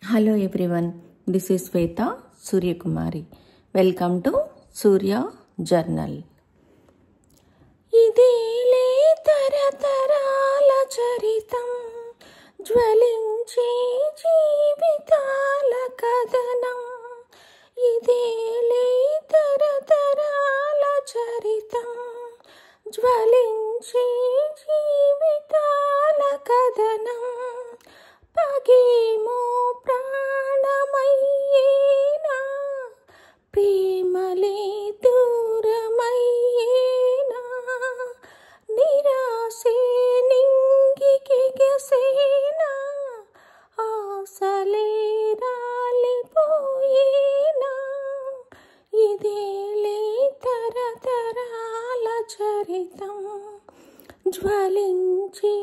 Hello everyone, this is Sweta Suryakumari. Welcome to Surya Journal. ఇదేలే తరతరాల చరితం జ్వలించే జీవితాల కథనం. ఇదేలే తరతరాల చరితం జ్వలించే జీవితాల కథనం. పగేమో ప్రాణమయ్యేనా, ప్రేమలే దూరమయ్యేనా, నిరాశే నింగికెగసేనా, ఆశలే రాలిపోయేనా. ఇదేలే తరతరాల చరితం జ్వలించే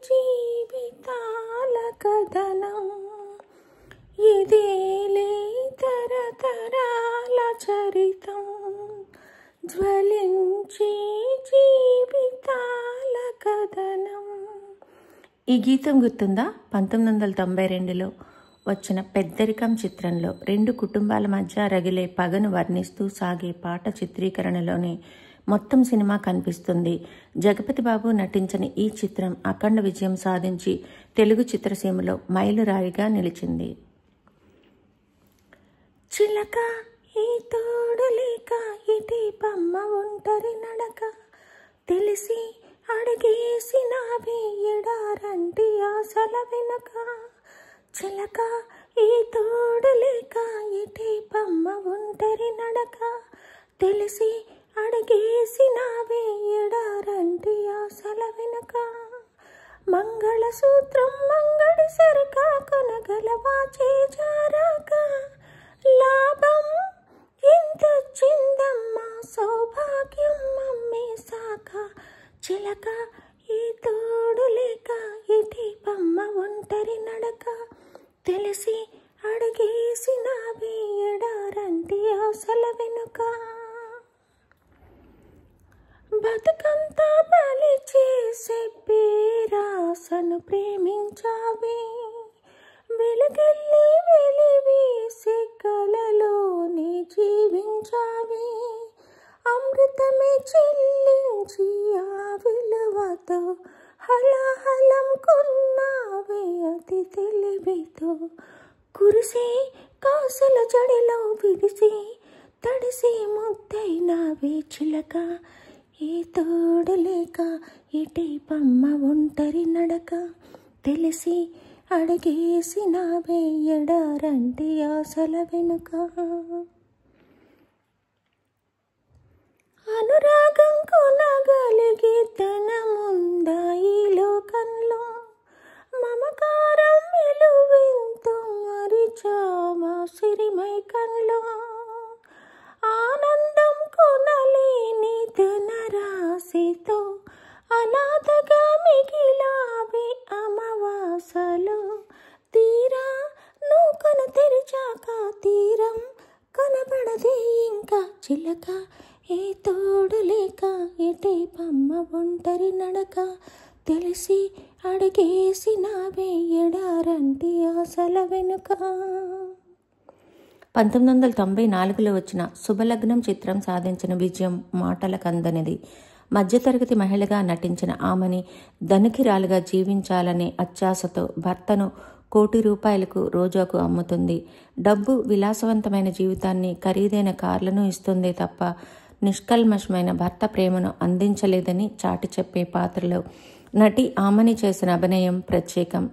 జీవితాల కథనం. ఇదేలే తరతరాల చరితం జ్వలించే జీవితాల కథనం. ఈ గీతం గుర్తుందా? 1992లో వచ్చిన పెద్దరికం చిత్రంలో రెండు కుటుంబాల మధ్య రగిలే పగను వర్ణిస్తూ సాగే పాట చిత్రీకరణలోనే మొత్తం సినిమా కనిపిస్తుంది. జగపతి బాబు నటించిన ఈ చిత్రం అఖండ విజయం సాధించి తెలుగు చిత్రసీమలో మైలురాయిగా నిలిచింది. చిలక ఈ తోడు లేక ఇటీ బొమ్మ ఒంటరి నడక, తెలిసి అడిగేసినావే ఎడారంటి ఆశల వెనుక. చిలక ఈ తోడు లేక ఇటీ బొమ్మ ఒంటరి నడక, తెలిసి అడిగేసినావే ఎడారంటి ఆశల వెనుక. మంగళసూత్రం మంగడి సరిక కొనగలవా చేజారాక, లాభం ఎంతొచ్చిందమ్మా సౌభాగ్యం అమ్మేశాక. చిలక ఈ తోడు లేక ఇటీ బొమ్మ ఒంటరి నడక, తెలిసి అడిగేసినావే ఎడారంటి ఆశల వెనుక. బతుకంతా బలి చేసే పేరాసను ప్రేమించావే, వెలుగెల్లి వెలివేసే కలలోనే జీవించావే. అమృతమే చెల్లించి ఆ విలువతో హలాహలం కొన్నావే అతి తెలివితో. కురిసే కాసుల జడిలో విరిసి తడిసి ముద్దైనావే చిలక, ఏ తోడు లేక ఇటీ బొమ్మ ఒంటరి నడక, తెలిసి అడిగేసినావే ఎడారంటి ఆశల వెనుక. అనురాగం కొనగలిగే ధనముందా ఈ లోకంలో, మమకారం విలువెంతో మరిచావా సిరిమైకంలో. ఆనందం కొనలేని ధనరాశితో అనాథగా మిగిలావే అమావాసలో. తీరా నువ్వు కన తెరిచాక తీరం కనబడదే ఇంకా చిలక, ఏ తోడు లేక ఇటీ బొమ్మ ఒంటరి నడక, తెలిసి అడిగేసినావే ఎడారంటి ఆశల వెనుక. 1994లో వచ్చిన శుభలగ్నం చిత్రం సాధించిన విజయం మాటలకందనిది. మధ్యతరగతి మహిళగా నటించిన ఆమెని ధనికిరాలుగా జీవించాలనే అత్యాశతో భర్తను ₹1,00,00,000 రోజాకు అమ్ముతుంది. డబ్బు విలాసవంతమైన జీవితాన్ని, ఖరీదైన కార్లను ఇస్తుందే తప్ప నిష్కల్మషమైన భర్త ప్రేమను అందించలేదని చాటి చెప్పే పాత్రలో నటి ఆమని చేసిన అభినయం ప్రత్యేకం.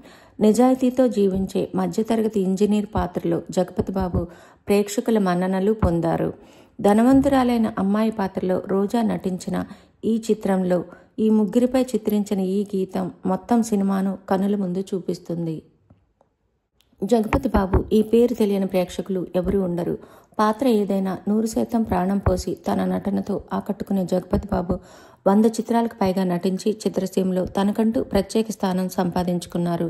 నిజాయితీతో జీవించే మధ్యతరగతి ఇంజనీర్ పాత్రలో జగపతి బాబు ప్రేక్షకుల మన్ననలు పొందారు. ధనవంతురాలైన అమ్మాయి పాత్రలో రోజా నటించిన ఈ చిత్రంలో ఈ ముగ్గురిపై చిత్రించిన ఈ గీతం మొత్తం సినిమాను కనుల ముందు చూపిస్తుంది. జగపతి బాబు ఈ పేరు తెలియని ప్రేక్షకులు ఎవరూ ఉండరు. పాత్ర ఏదైనా 100% ప్రాణం పోసి తన నటనతో ఆకట్టుకునే జగపతి బాబు 100 చిత్రాలకు పైగా నటించి చిత్రసీమలో తనకంటూ ప్రత్యేక స్థానం సంపాదించుకున్నారు.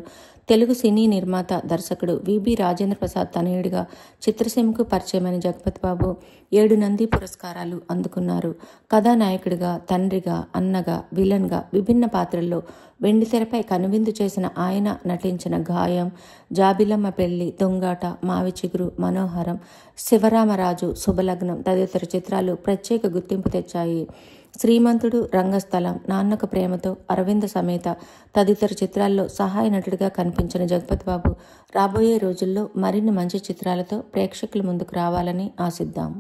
తెలుగు సినీ నిర్మాత, దర్శకుడు విబి రాజేంద్ర ప్రసాద్ తనయుడిగా చిత్రసీమకు పరిచయమైన జగపతి బాబు 7 నంది పురస్కారాలు అందుకున్నారు. కథానాయకుడిగా, తండ్రిగా, అన్నగా, విలన్గా విభిన్న పాత్రల్లో వెండితెరపై కనువిందు చేసిన ఆయన నటించిన గాయం, జాబిలమ్మ పెళ్లి, దొంగాట, మావి చిగురు, మనోహరం, శివరామరాజు, శుభలగ్నం తదితర చిత్రాలు ప్రత్యేక గుర్తింపు తెచ్చాయి. శ్రీమంతుడు, రంగస్థలం, నాన్నకు ప్రేమతో, అరవింద సమేత తదితర చిత్రాల్లో సహాయ నటుడిగా కనిపించిన జగపతి బాబు రాబోయే రోజుల్లో మరిన్ని మంచి చిత్రాలతో ప్రేక్షకుల ముందుకు రావాలని ఆశిద్దాం.